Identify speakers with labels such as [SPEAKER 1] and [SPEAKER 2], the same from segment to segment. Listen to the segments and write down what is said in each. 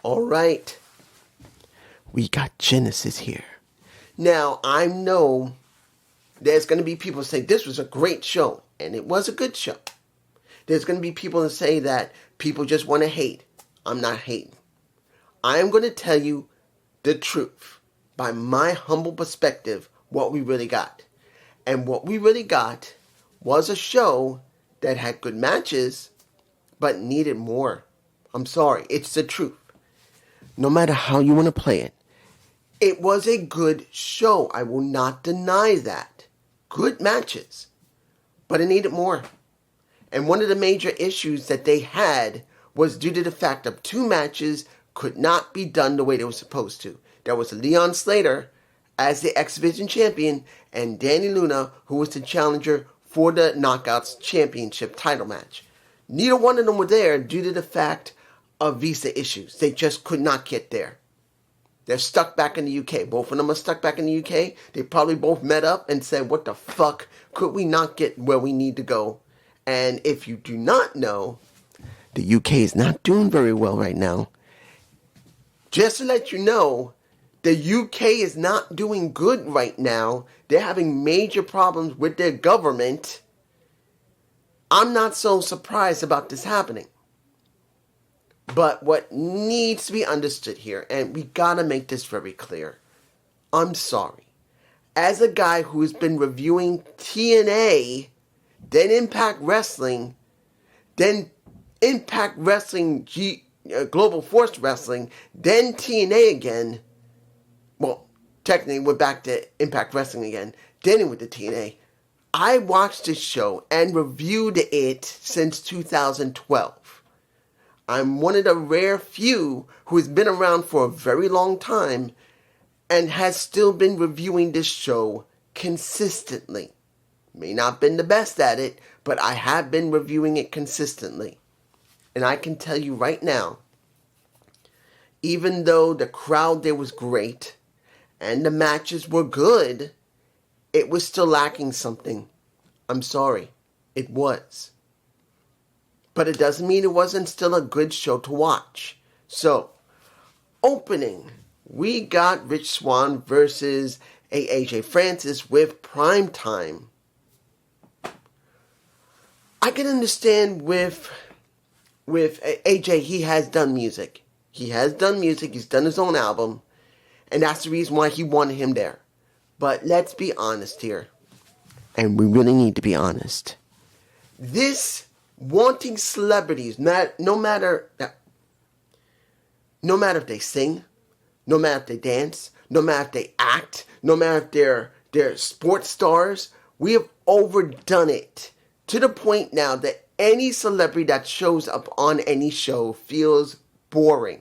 [SPEAKER 1] All right. We got Genesis here. Now, I know there's going to be people say this was a great show, and it was a good show. There's going to be people that say that people just want to hate. I'm not hating. I am going to tell you the truth, by my humble perspective, what we really got. And what we really got was a show that had good matches, but needed more. I'm sorry, it's the truth. No matter how you want to play it. It was a good show. I will not deny that. Good matches. But it needed more. And one of the major issues that they had was due to the fact that 2 matches could not be done the way they were supposed to. There was Leon Slater as the X Division champion and Danny Luna, who was the challenger for the Knockouts Championship title match. Neither one of them were there due to the fact of visa issues. They just could not get there. They're stuck back in the UK. Both of them are stuck back in the UK. They probably both met up and said, what the fuck? Could we not get where we need to go? And if you do not know, the UK is not doing very well right now. Just to let you know, the UK is not doing good right now. They're having major problems with their government. I'm not so surprised about this happening. But what needs to be understood here, and we gotta make this very clear, I'm sorry. As a guy who's been reviewing TNA, then Impact Wrestling, then Impact Wrestling Global Force Wrestling, then TNA again, well, technically we're back to Impact Wrestling again, then with the TNA, I watched this show and reviewed it since 2012. I'm one of the rare few who has been around for a very long time and has still been reviewing this show consistently. May not have been the best at it, but I have been reviewing it consistently. And I can tell you right now, even though the crowd there was great and the matches were good, it was still lacking something. I'm sorry, it was. But it doesn't mean it wasn't still a good show to watch. So, opening, we got Rich Swann versus AJ Francis with Prime Time. I can understand with AJ, he has done music. He's done his own album, and that's the reason why he wanted him there. But let's be honest here. And we really need to be honest. This wanting celebrities, no matter if they sing, no matter if they dance, no matter if they act, no matter if they're sports stars, we have overdone it to the point now that any celebrity that shows up on any show feels boring.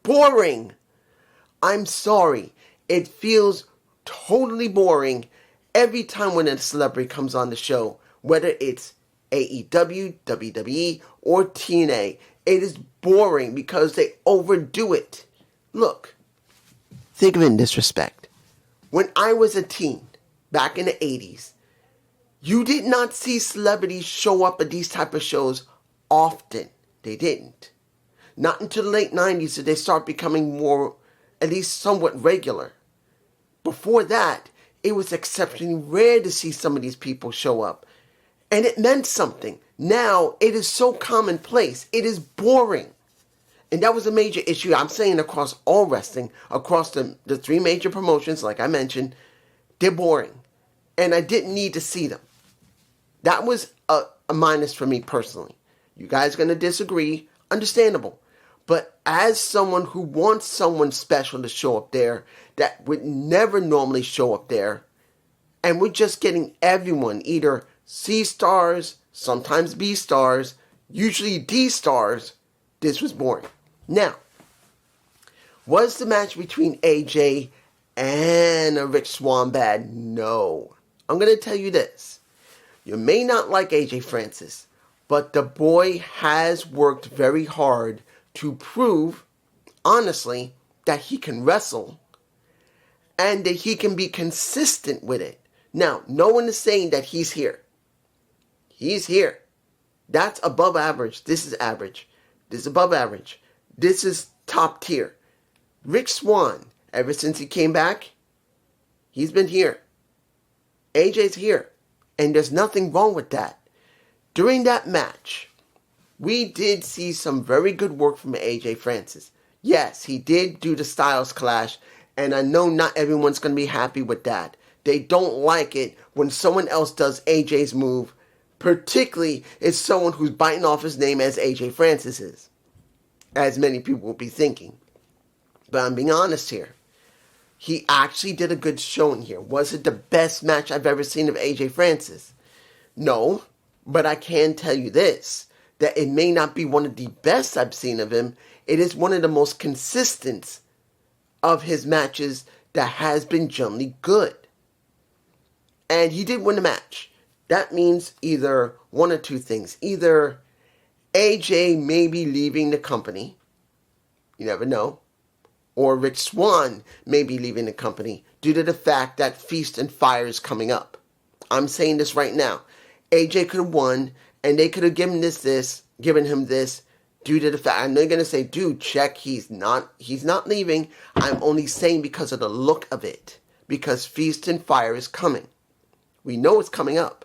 [SPEAKER 1] Boring! I'm sorry. It feels totally boring every time when a celebrity comes on the show, whether it's AEW, WWE, or TNA. It is boring because they overdo it. Look, think of it in this respect. When I was a teen, back in the 80s, you did not see celebrities show up at these type of shows often. They didn't. Not until the late 90s did they start becoming more, at least somewhat regular. Before that, it was exceptionally rare to see some of these people show up. And it meant something. Now, it is so commonplace. It is boring. And that was a major issue, I'm saying, across all wrestling, across the 3 major promotions, like I mentioned. They're boring. And I didn't need to see them. That was a minus for me personally. You guys are going to disagree. Understandable. But as someone who wants someone special to show up there that would never normally show up there, and we're just getting everyone, either C stars, sometimes B stars, usually D stars, this was boring. Now, was the match between AJ and Rich Swann bad? No. I'm going to tell you this. You may not like AJ Francis, but the boy has worked very hard to prove, honestly, that he can wrestle and that he can be consistent with it. Now, no one is saying that he's here. He's here. That's above average. This is average. This is above average. This is top tier. Rick Swann, ever since he came back, he's been here. AJ's here. And there's nothing wrong with that. During that match, we did see some very good work from AJ Francis. Yes, he did do the Styles Clash, and I know not everyone's going to be happy with that. They don't like it when someone else does AJ's move, particularly if someone who's biting off his name as AJ Francis is, as many people will be thinking. But I'm being honest here. He actually did a good showing here. Was it the best match I've ever seen of AJ Francis? No, but I can tell you this, that it may not be one of the best I've seen of him. It is one of the most consistent of his matches that has been generally good. And he did win the match. That means either one or two things. Either AJ may be leaving the company. You never know. Or Rich Swann may be leaving the company due to the fact that Feast and Fire is coming up. I'm saying this right now. AJ could have won, and they could have given him this due to the fact. I know you're gonna say, dude, check, he's not leaving. I'm only saying because of the look of it. Because Feast and Fire is coming. We know it's coming up.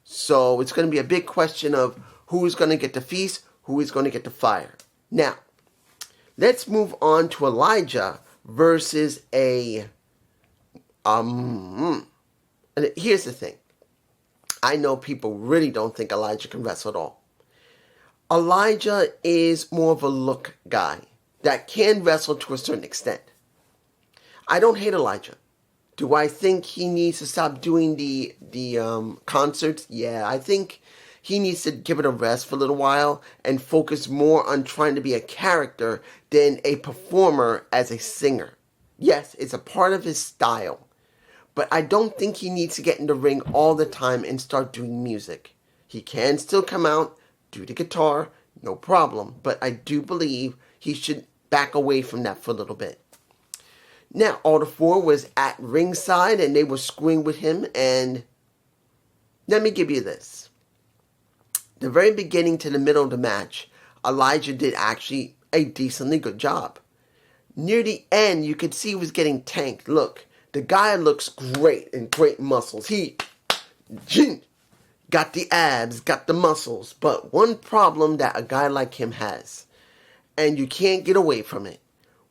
[SPEAKER 1] So it's gonna be a big question of who's gonna get the Feast, who is gonna get the Fire. Now, let's move on to Elijah versus a and here's the thing. I know people really don't think Elijah can wrestle at all. Elijah is more of a look guy that can wrestle to a certain extent. I don't hate Elijah. Do I think he needs to stop doing the concerts? Yeah, I think he needs to give it a rest for a little while and focus more on trying to be a character than a performer as a singer. Yes, it's a part of his style. But I don't think he needs to get in the ring all the time and start doing music. He can still come out, do the guitar, no problem. But I do believe he should back away from that for a little bit. Now, all the four was at ringside and they were screwing with him. And let me give you this. The very beginning to the middle of the match, Elijah did actually a decently good job. Near the end, you could see he was getting tanked. Look. The guy looks great and great muscles. He got the abs, got the muscles. But one problem that a guy like him has, and you can't get away from it,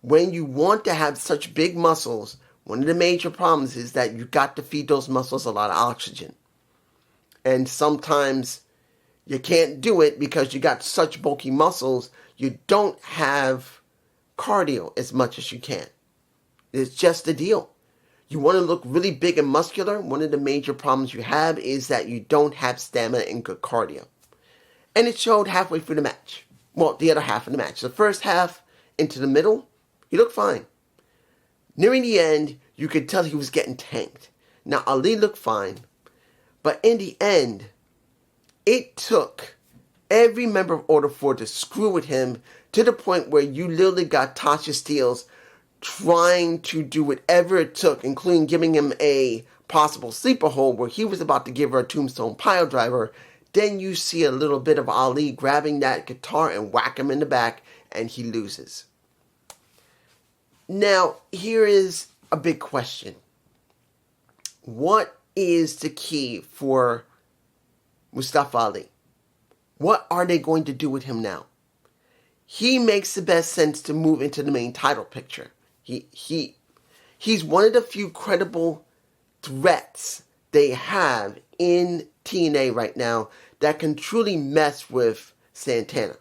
[SPEAKER 1] when you want to have such big muscles, one of the major problems is that you got to feed those muscles a lot of oxygen. And sometimes you can't do it because you got such bulky muscles, you don't have cardio as much as you can. It's just the deal. You want to look really big and muscular, one of the major problems you have is that you don't have stamina and good cardio. And it showed halfway through the match. Well, the other half of the match. The first half into the middle, he looked fine. Nearing the end, you could tell he was getting tanked. Now, Ali looked fine. But in the end, it took every member of Order 4 to screw with him to the point where you literally got Tasha Steelz trying to do whatever it took, including giving him a possible sleeper hold where he was about to give her a tombstone pile driver. Then you see a little bit of Ali grabbing that guitar and whack him in the back, and he loses. Now, here is a big question. What is the key for Mustafa Ali? What are they going to do with him now? He makes the best sense to move into the main title picture. He's one of the few credible threats they have in TNA right now that can truly mess with Santana.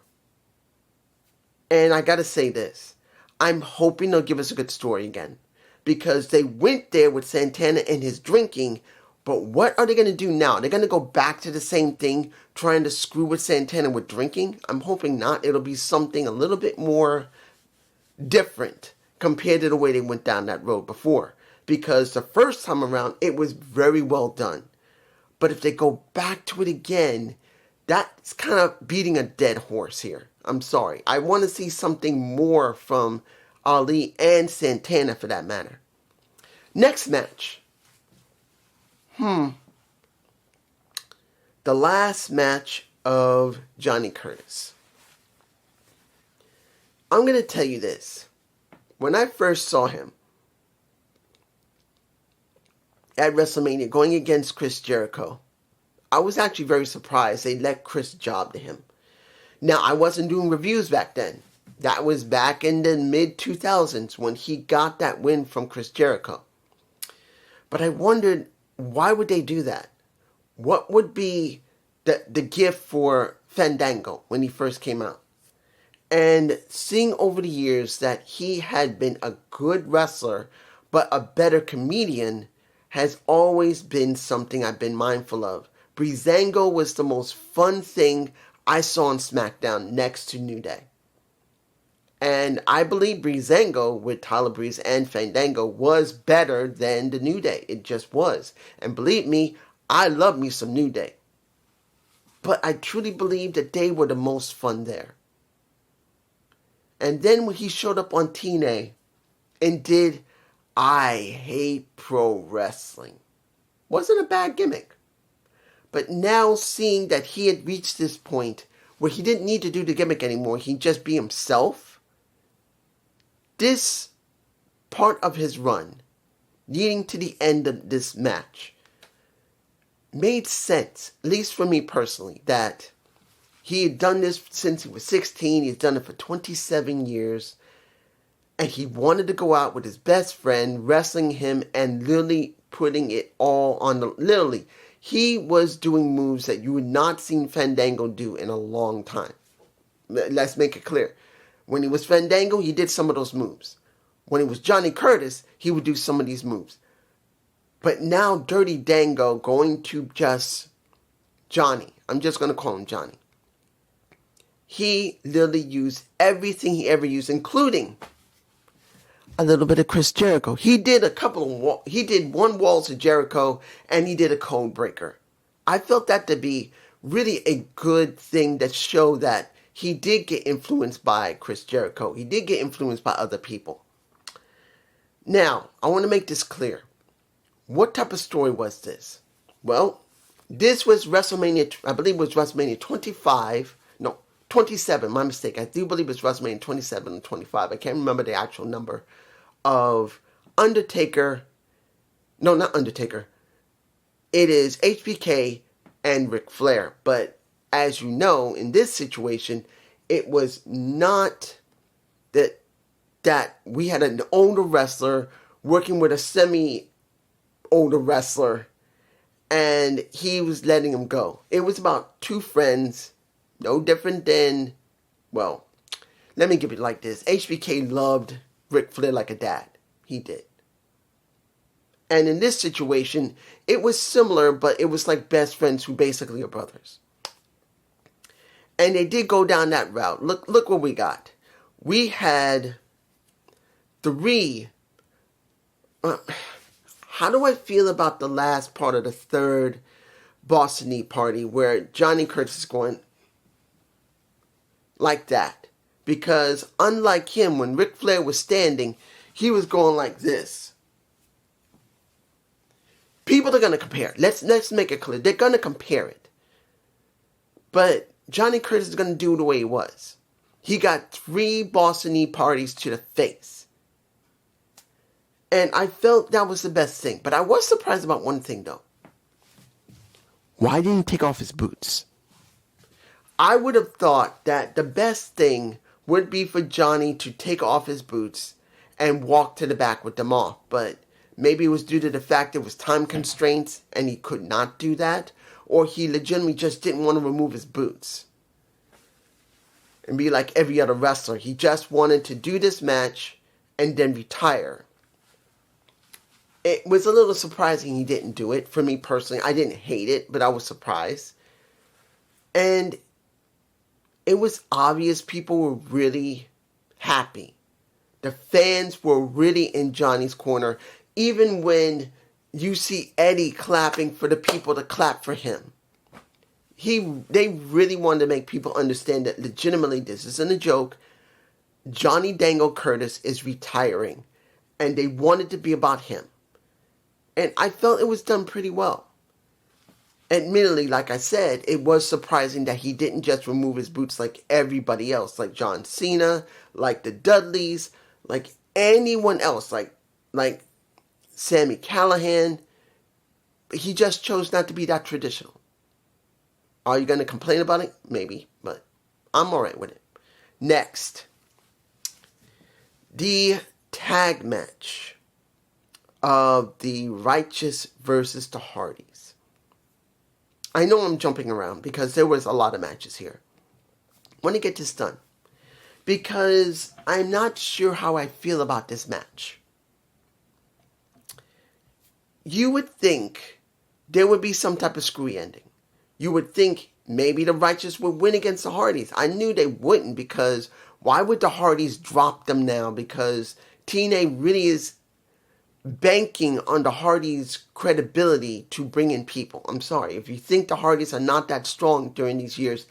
[SPEAKER 1] And I gotta say this. I'm hoping they'll give us a good story again. Because they went there with Santana and his drinking. But what are they going to do now? They're going to go back to the same thing, trying to screw with Santana with drinking? I'm hoping not. It'll be something a little bit more different compared to the way they went down that road before. Because the first time around, it was very well done. But if they go back to it again, that's kind of beating a dead horse here. I'm sorry. I want to see something more from Ali and Santana for that matter. Next match. The last match of Johnny Curtis. I'm going to tell you this. When I first saw him at WrestleMania going against Chris Jericho, I was actually very surprised they let Chris job to him. Now, I wasn't doing reviews back then. That was back in the mid-2000s when he got that win from Chris Jericho. But I wondered, why would they do that? What would be the gift for Fandango when he first came out? And seeing over the years that he had been a good wrestler, but a better comedian, has always been something I've been mindful of. Breezango was the most fun thing I saw on SmackDown next to New Day. And I believe Breezango with Tyler Breeze and Fandango was better than the New Day. It just was. And believe me, I love me some New Day. But I truly believe that they were the most fun there. And then when he showed up on TNA and did I Hate Pro Wrestling, wasn't a bad gimmick. But now seeing that he had reached this point where he didn't need to do the gimmick anymore, he'd just be himself, this part of his run, leading to the end of this match, made sense, at least for me personally, that he had done this since he was 16, he's done it for 27 years, and he wanted to go out with his best friend, wrestling him, and literally putting it all on the... Literally, he was doing moves that you would not seen Fandango do in a long time. Let's make it clear. When he was Fandango, he did some of those moves. When he was Johnny Curtis, he would do some of these moves. But now Dirty Dango going to just Johnny. I'm just going to call him Johnny. He literally used everything he ever used, including a little bit of Chris Jericho. He did he did one Walls of Jericho, and he did a Code Breaker. I felt that to be really a good thing that showed that he did get influenced by Chris Jericho. He did get influenced by other people. Now, I want to make this clear. What type of story was this? Well, this was WrestleMania, I believe it was WrestleMania 27, my mistake. I do believe it's WrestleMania 27 and 25. I can't remember the actual number of Undertaker. No, not Undertaker. It is HBK and Ric Flair. But as you know, in this situation, it was not that we had an older wrestler working with a semi-older wrestler, and he was letting him go. It was about two friends, no different than, well, let me give it like this. HBK loved Ric Flair like a dad. He did. And in this situation, it was similar, but it was like best friends who basically are brothers. And they did go down that route. Look what we got. We had three. How do I feel about the last part of the third Boston Knee Party where Johnny Curtis is going like that? Because unlike him, when Ric Flair was standing, he was going like this. People are going to compare. Let's make it clear. They're going to compare it. But Johnny Curtis is going to do the way he was. He got 3 Boston Knee Parties to the face. And I felt that was the best thing. But I was surprised about one thing, though. Why didn't he take off his boots? I would have thought that the best thing would be for Johnny to take off his boots and walk to the back with them off. But maybe it was due to the fact there was time constraints and he could not do that. Or he legitimately just didn't want to remove his boots and be like every other wrestler. He just wanted to do this match and then retire. It was a little surprising he didn't do it. For me personally, I didn't hate it, but I was surprised. And it was obvious people were really happy. The fans were really in Johnny's corner, even when you see Eddie clapping for the people to clap for him. They really wanted to make people understand that legitimately this isn't a joke. Johnny Dango Curtis is retiring, and they wanted to be about him. And I felt it was done pretty well. Admittedly, like I said, it was surprising that he didn't just remove his boots like everybody else, like John Cena, like the Dudleys, like anyone else, like Sammy Callahan. He just chose not to be that traditional. Are you going to complain about it? Maybe, but I'm alright with it. Next, the tag match of the Righteous versus the Hardys. I know I'm jumping around because there was a lot of matches here. I want to get this done because I'm not sure how I feel about this match. You would think there would be some type of screwy ending. You would think maybe the Righteous would win against the Hardys. I knew they wouldn't, because why would the Hardys drop them now? Because TNA really is banking on the Hardys' credibility to bring in people. I'm sorry. If you think the Hardys are not that strong during these years,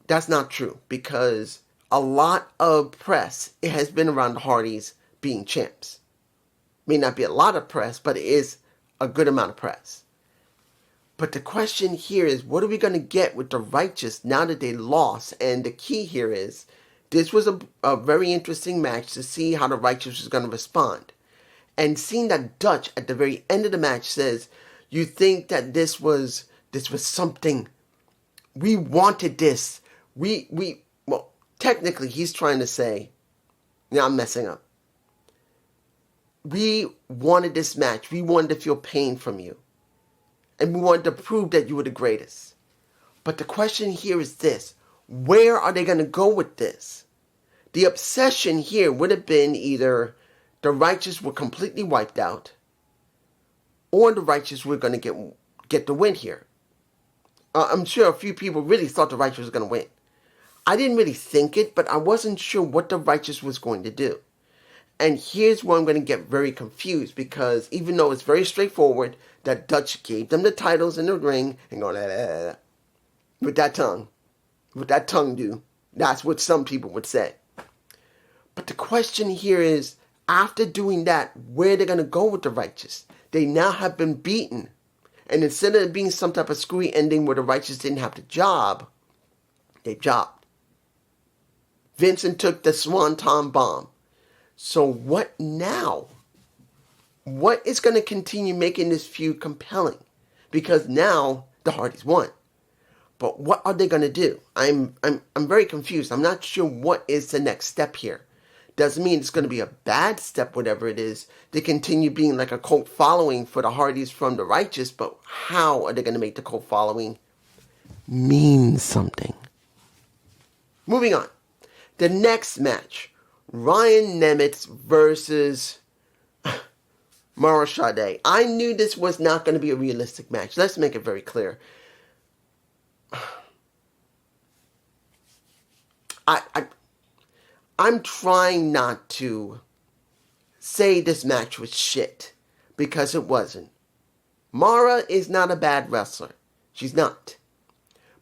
[SPEAKER 1] that's not true, because a lot of press, it has been around the Hardys being champs. May not be a lot of press, but it is a good amount of press. But the question here is, what are we going to get with the Righteous now that they lost? And the key here is, this was a very interesting match to see how the Righteous was going to respond. And seeing that Dutch at the very end of the match says, you think that this was something, we wanted this. Well, technically he's trying to say, yeah, I'm messing up. We wanted this match. We wanted to feel pain from you. And we wanted to prove that you were the greatest. But the question here is this. Where are they going to go with this? The obsession here would have been either the Righteous were completely wiped out, or the Righteous were going to get the win here. I'm sure a few people really thought the Righteous was going to win. I didn't really think it, but I wasn't sure what the Righteous was going to do. And here's where I'm going to get very confused, because even though it's very straightforward that Dutch gave them the titles in the ring and go with that tongue do, that's what some people would say. But the question here is, after doing that, where they're going to go with the Righteous? They now have been beaten. And instead of it being some type of screwy ending where the Righteous didn't have the job, they jobbed. Vincent took the Swanton bomb. So what now? What is going to continue making this feud compelling? Because now the Hardys won. But what are they going to do? I'm very confused. I'm not sure what is the next step here. Doesn't mean it's going to be a bad step, whatever it is, to continue being like a cult following for the Hardys from the Righteous, but how are they going to make the cult following mean something? Moving on. The next match, Ryan Nemeth versus Mara Sade. I knew this was not going to be a realistic match. Let's make it very clear. I'm trying not to say this match was shit, because it wasn't. Mara is not a bad wrestler. She's not.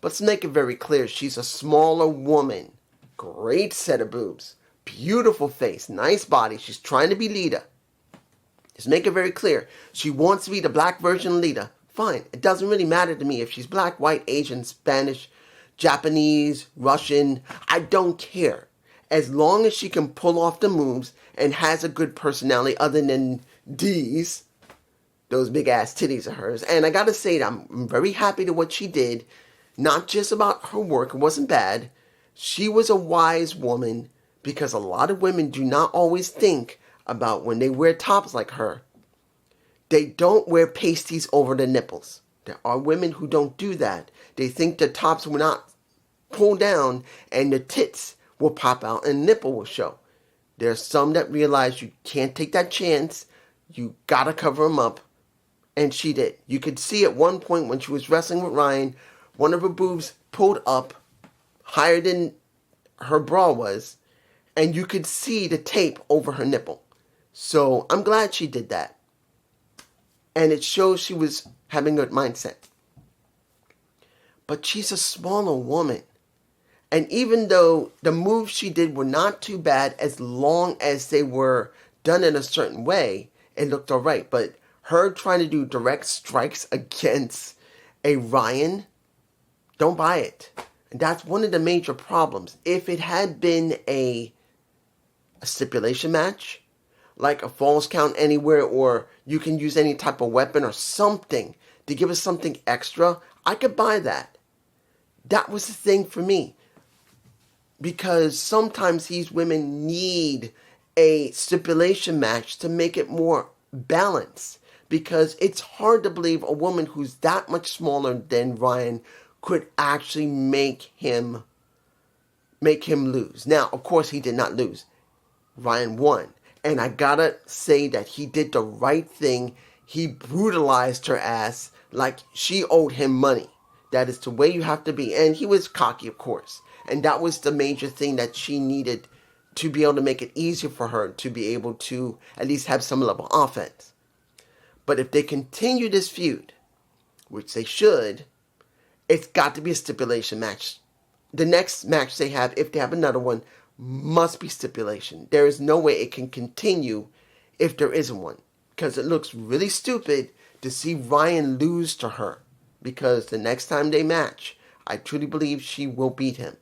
[SPEAKER 1] But let's make it very clear. She's a smaller woman. Great set of boobs. Beautiful face. Nice body. She's trying to be Lita. Just make it very clear. She wants to be the black version of Lita. Fine. It doesn't really matter to me if she's black, white, Asian, Spanish, Japanese, Russian. I don't care. As long as she can pull off the moves and has a good personality other than those big ass titties of hers. And I gotta say that I'm very happy to what she did. Not just about her work. It wasn't bad. She was a wise woman, because a lot of women do not always think about when they wear tops like her. They don't wear pasties over the nipples. There are women who don't do that. They think the tops will not pull down and the tits will pop out and nipple will show. There are some that realize you can't take that chance. You gotta cover them up. And she did. You could see at one point when she was wrestling with Ryan, one of her boobs pulled up higher than her bra was, and you could see the tape over her nipple. So I'm glad she did that. And it shows she was having a good mindset. But she's a smaller woman. And even though the moves she did were not too bad, as long as they were done in a certain way, it looked alright. But her trying to do direct strikes against a Ryan, don't buy it. And that's one of the major problems. If it had been a stipulation match, like a falls count anywhere, or you can use any type of weapon or something to give us something extra, I could buy that. That was the thing for me. Because sometimes these women need a stipulation match to make it more balanced. Because it's hard to believe a woman who's that much smaller than Ryan could actually make him lose. Now, of course, he did not lose. Ryan won. And I gotta say that he did the right thing. He brutalized her ass like she owed him money. That is the way you have to be. And he was cocky, of course. And that was the major thing that she needed to be able to make it easier for her to be able to at least have some level of offense. But if they continue this feud, which they should, it's got to be a stipulation match. The next match they have, if they have another one, must be stipulation. There is no way it can continue if there isn't one. Because it looks really stupid to see Ryan lose to her. Because the next time they match, I truly believe she will beat him.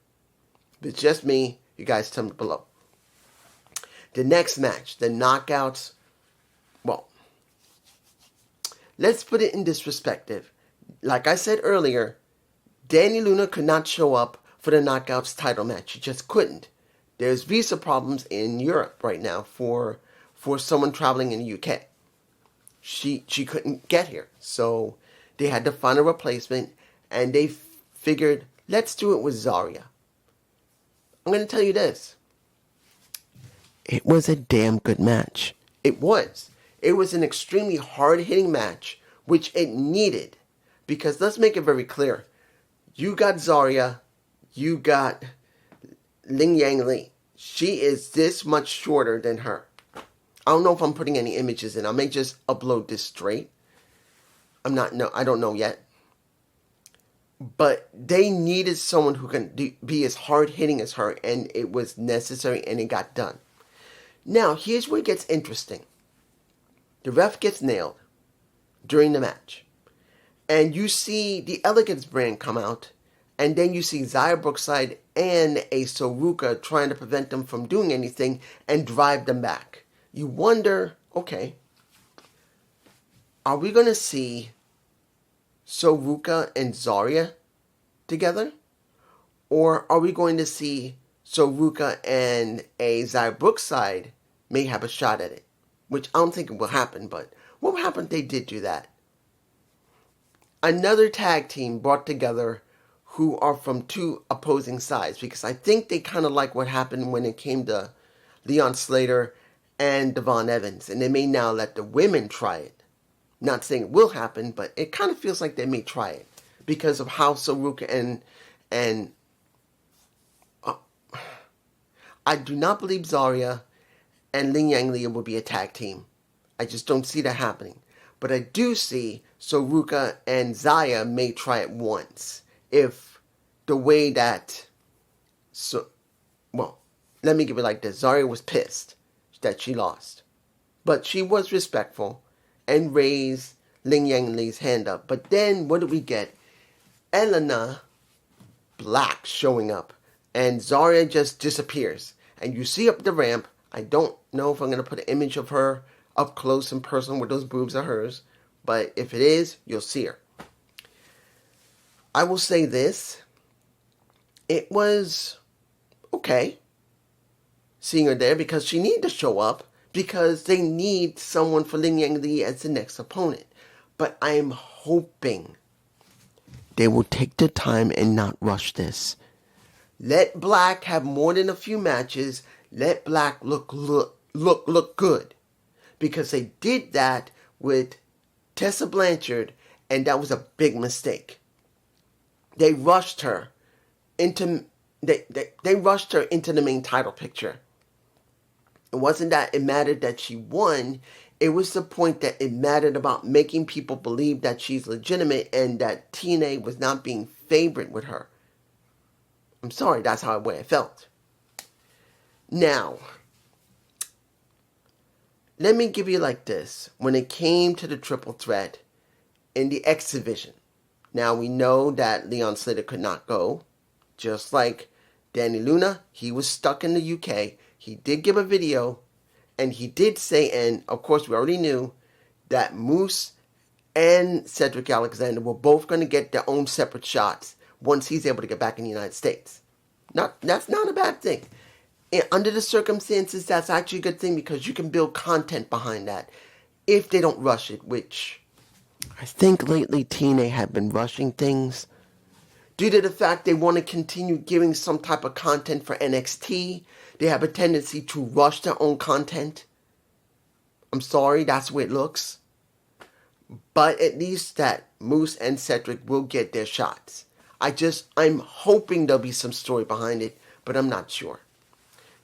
[SPEAKER 1] If it's just me, you guys tell me below. The next match, the knockouts, well, let's put it in this perspective. Like I said earlier, Danny Luna could not show up for the knockouts title match. He just couldn't. There's visa problems in Europe right now for someone traveling in the UK. She couldn't get here. So they had to find a replacement, and they figured, let's do it with Zarya. I'm going to tell you this. It was a damn good match. It was. It was an extremely hard-hitting match, which it needed. Because let's make it very clear. You got Zarya. You got Ling Yang Li. She is this much shorter than her. I don't know if I'm putting any images in. I may just upload this straight. I don't know yet. But they needed someone who can be as hard-hitting as her, and it was necessary, and it got done. Now, here's where it gets interesting. The ref gets nailed during the match. And you see the Elegance brand come out, and then you see Xia Brookside and a Soruka trying to prevent them from doing anything and drive them back. You wonder, okay, are we going to see Soruka and Zarya together? Or are we going to see Soruka and a Xia Brookside may have a shot at it? Which I don't think it will happen, but what would happen if they did do that? Another tag team brought together who are from two opposing sides, because I think they kind of like what happened when it came to Leon Slater and Devon Evans, and they may now let the women try it. Not saying it will happen, but it kind of feels like they may try it because of how Soruka and I do not believe Zarya and Ling Yang Li will be a tag team. I just don't see that happening. But I do see Soruka and Xia may try it once. If the way that... let me give it like this. Zarya was pissed that she lost. But she was respectful and raised Ling Yang Li's hand up. But then, what did we get? Elena Black showing up. And Zarya just disappears. And you see up the ramp, I don't know if I'm going to put an image of her up close and personal where those boobs are hers. But if it is, you'll see her. I will say this. It was okay seeing her there because she needed to show up because they need someone for Ling Yang Li as the next opponent. But I am hoping they will take their time and not rush this. Let Black have more than a few matches. Let Black look good. Because they did that with Tessa Blanchard, and that was a big mistake. They rushed her into they rushed her into the main title picture. It wasn't that it mattered that she won. It was the point that it mattered about making people believe that she's legitimate and that TNA was not being favored with her. I'm sorry, that's how I felt. Now, let me give you like this. When it came to the triple threat in the X Division, Now we know that Leon Slater could not go, just like Danny Luna. He was stuck in the UK. He did give a video, and he did say, and of course we already knew, that Moose and Cedric Alexander were both going to get their own separate shots once he's able to get back in the United States. That's not a bad thing. And under the circumstances, that's actually a good thing because you can build content behind that if they don't rush it, which I think lately TNA have been rushing things due to the fact they want to continue giving some type of content for NXT. They have a tendency to rush their own content. I'm sorry, that's the way it looks. But at least that Moose and Cedric will get their shots. I'm hoping there'll be some story behind it, but I'm not sure.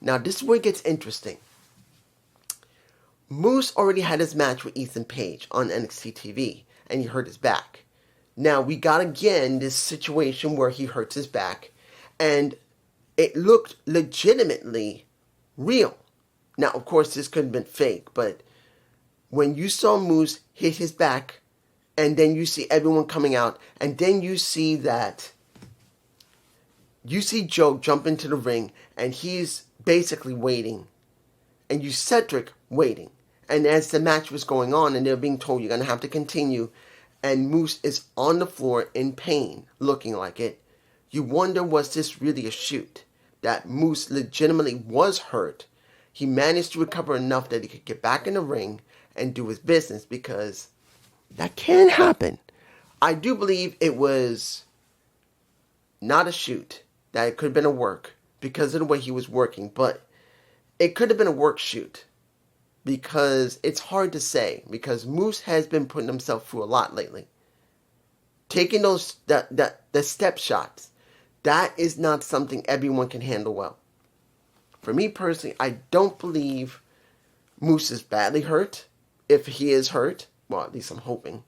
[SPEAKER 1] Now, this is where it gets interesting. Moose already had his match with Ethan Page on NXT TV, and he hurt his back. Now, we got again this situation where he hurts his back, and it looked legitimately real. Now, of course, this could have been fake, but when you saw Moose hit his back, and then you see everyone coming out, and then you see Joe jump into the ring, and he's basically waiting, and you Cedric waiting. And as the match was going on, and they're being told you're going to have to continue, and Moose is on the floor in pain, looking like it, you wonder, was this really a shoot? That Moose legitimately was hurt. He managed to recover enough that he could get back in the ring and do his business, because that can happen. I do believe it was not a shoot, that it could have been a work because of the way he was working, but it could have been a work shoot because it's hard to say, because Moose has been putting himself through a lot lately. Taking those the step shots, that is not something everyone can handle well. For me personally, I don't believe Moose is badly hurt. If he is hurt, well, at least I'm hoping.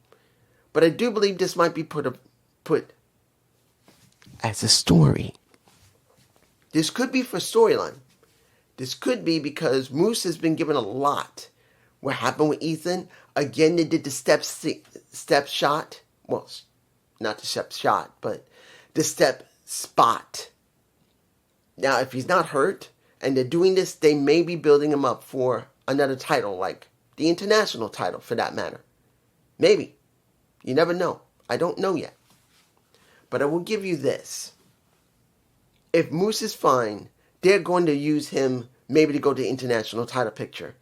[SPEAKER 1] But I do believe this might be put as a story. This could be for storyline. This could be because Moose has been given a lot. What happened with Ethan? Again, they did the step shot. Well, not the step shot, but the step spot. Now, if he's not hurt and they're doing this, they may be building him up for another title, like the international title for that matter. Maybe. You never know. I don't know yet. But I will give you this. If Moose is fine, they're going to use him maybe to go to the international title picture.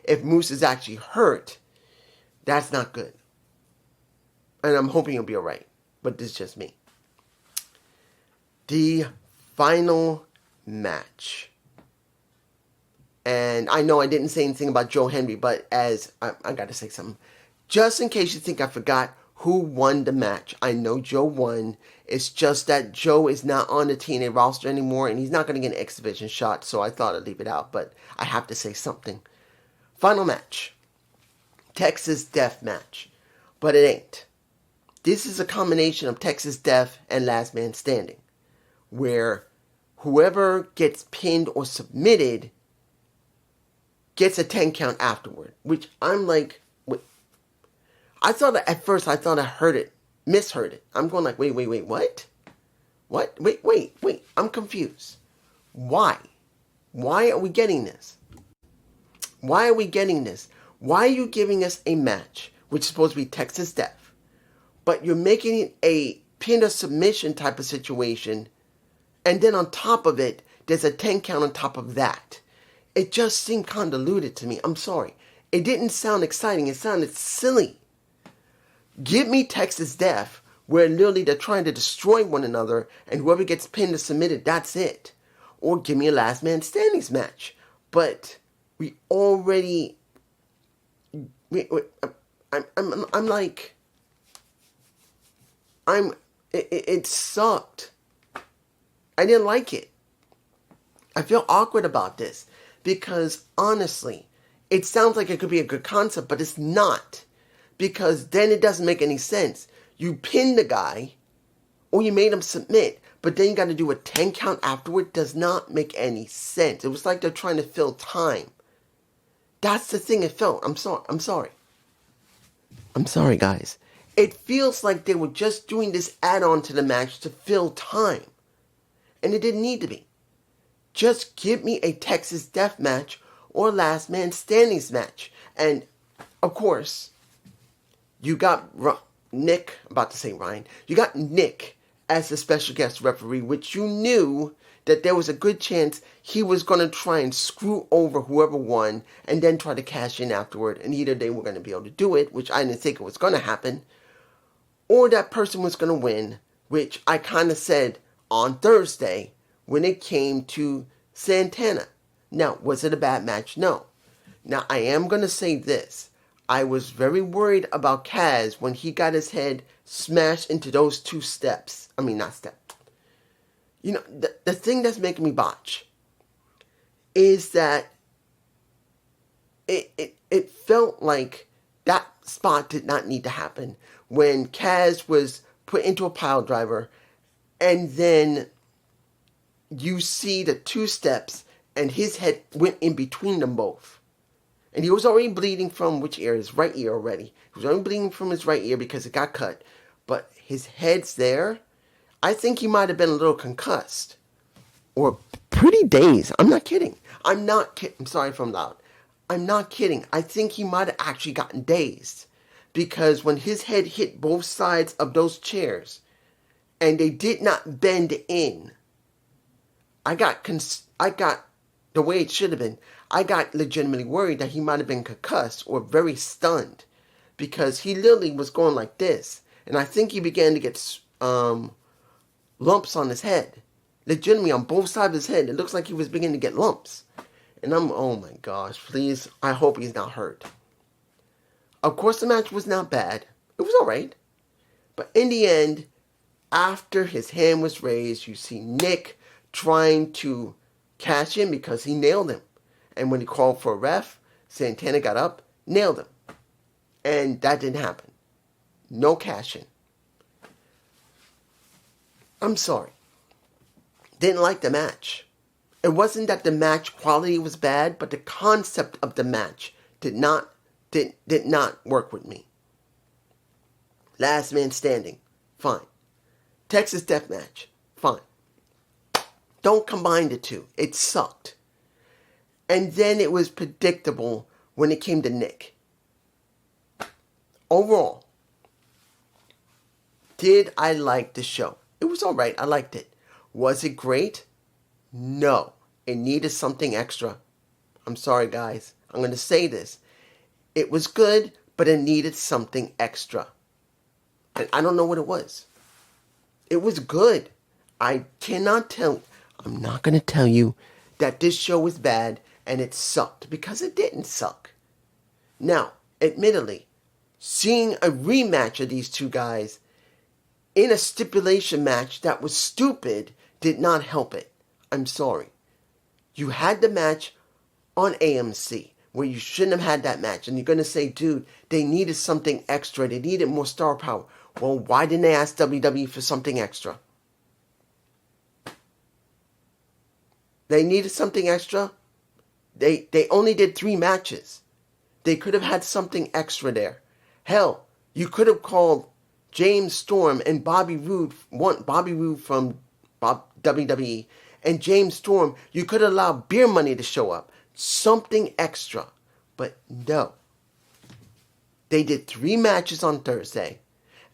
[SPEAKER 1] If Moose is actually hurt, that's not good. And I'm hoping he'll be alright. But this is just me. The final match. And I know I didn't say anything about Joe Henry, but as I got to say something. Just in case you think I forgot who won the match. I know Joe won. It's just that Joe is not on the TNA roster anymore, and he's not going to get an exhibition shot, so I thought I'd leave it out, but I have to say something. Final match. Texas Death Match. But it ain't. This is a combination of Texas Death and Last Man Standing, where whoever gets pinned or submitted gets a 10 count afterward, which I'm like, wait. At first I thought I heard it, misheard it. I'm going like, wait, what? What? Wait, I'm confused. Why? Why are we getting this? Why are we getting this? Why are you giving us a match, which is supposed to be Texas Death, but you're making it a pin or submission type of situation, and then on top of it, there's a 10 count on top of that. It just seemed convoluted to me. I'm sorry. It didn't sound exciting. It sounded silly. Give me Texas Death, where literally they're trying to destroy one another, and whoever gets pinned or submitted, that's it. Or give me a Last Man Standings match. But we already... I'm like... It sucked. I didn't like it. I feel awkward about this. Because, honestly, it sounds like it could be a good concept, but it's not. Because then it doesn't make any sense. You pinned the guy, or you made him submit, but then you got to do a 10 count afterward. Does not make any sense. It was like they're trying to fill time. That's the thing it felt. I'm sorry, guys. It feels like they were just doing this add-on to the match to fill time. And it didn't need to be. Just give me a Texas Death Match or Last Man Standings match. And, of course, you got Nick, I'm about to say Ryan, you got Nick as the special guest referee, which you knew that there was a good chance he was going to try and screw over whoever won and then try to cash in afterward. And either they were going to be able to do it, which I didn't think it was going to happen, or that person was going to win, which I kind of said on Thursday when it came to Santana. Now, was it a bad match? No. Now, I am going to say this. I was very worried about Kaz when he got his head smashed into those two steps. I mean, not steps. You know, the thing that's making me botch is that it felt like that spot did not need to happen when Kaz was put into a pile driver and then you see the two steps and his head went in between them both. And he was already bleeding from which ear? His right ear already. He was already bleeding from his right ear because it got cut. But his head's there. I think he might have been a little concussed. Or pretty dazed. I'm not kidding. I'm not kidding. I'm sorry if I'm loud. I'm not kidding. I think he might have actually gotten dazed. Because when his head hit both sides of those chairs and they did not bend in, I got the way it should have been. I got legitimately worried that he might have been concussed or very stunned because he literally was going like this. And I think he began to get lumps on his head. Legitimately on both sides of his head. It looks like he was beginning to get lumps. And oh my gosh, please, I hope he's not hurt. Of course, the match was not bad. It was alright. But in the end, after his hand was raised, you see Nick trying to cash in because he nailed him. And when he called for a ref, Santana got up, nailed him. And that didn't happen. No cash in. I'm sorry. Didn't like the match. It wasn't that the match quality was bad, but the concept of the match did not work with me. Last Man Standing, fine. Texas Death Match, fine. Don't combine the two. It sucked. And then it was predictable when it came to Nick. Overall, did I like the show? It was alright. I liked it. Was it great? No. It needed something extra. I'm sorry, guys. I'm going to say this. It was good, but it needed something extra. And I don't know what it was. It was good. I cannot tell. I'm not going to tell you that this show was bad and it sucked, because it didn't suck. Now, admittedly, seeing a rematch of these two guys in a stipulation match that was stupid did not help it. I'm sorry. You had the match on AMC where you shouldn't have had that match. And you're going to say, dude, they needed something extra. They needed more star power. Well, why didn't they ask WWE for something extra? They needed something extra. They only did 3 matches. They could have had something extra there. Hell, you could have called James Storm and Bobby Roode from WWE, and James Storm. You could have allowed Beer Money to show up. Something extra. But no. They did 3 matches on Thursday,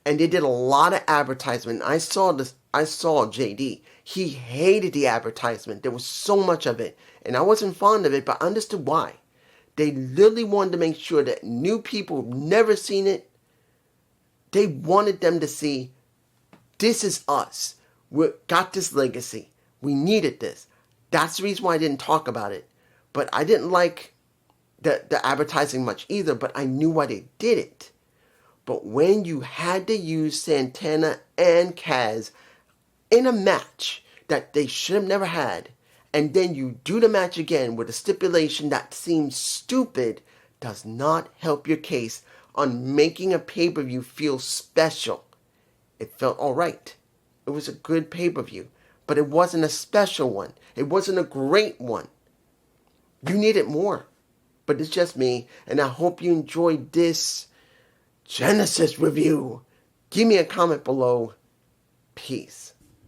[SPEAKER 1] and they did a lot of advertisement. I saw JD. He hated the advertisement. There was so much of it, and I wasn't fond of it, but I understood why. They literally wanted to make sure that new people who've never seen it, they wanted them to see, this is us. We got this legacy. We needed this. That's the reason why I didn't talk about it. But I didn't like the advertising much either, but I knew why they did it. But when you had to use Santana and Kaz in a match that they should have never had, and then you do the match again with a stipulation that seems stupid, does not help your case on making a pay-per-view feel special. It felt alright. It was a good pay-per-view, but it wasn't a special one. It wasn't a great one. You needed more. But it's just me, and I hope you enjoyed this Genesis review. Give me a comment below. Peace.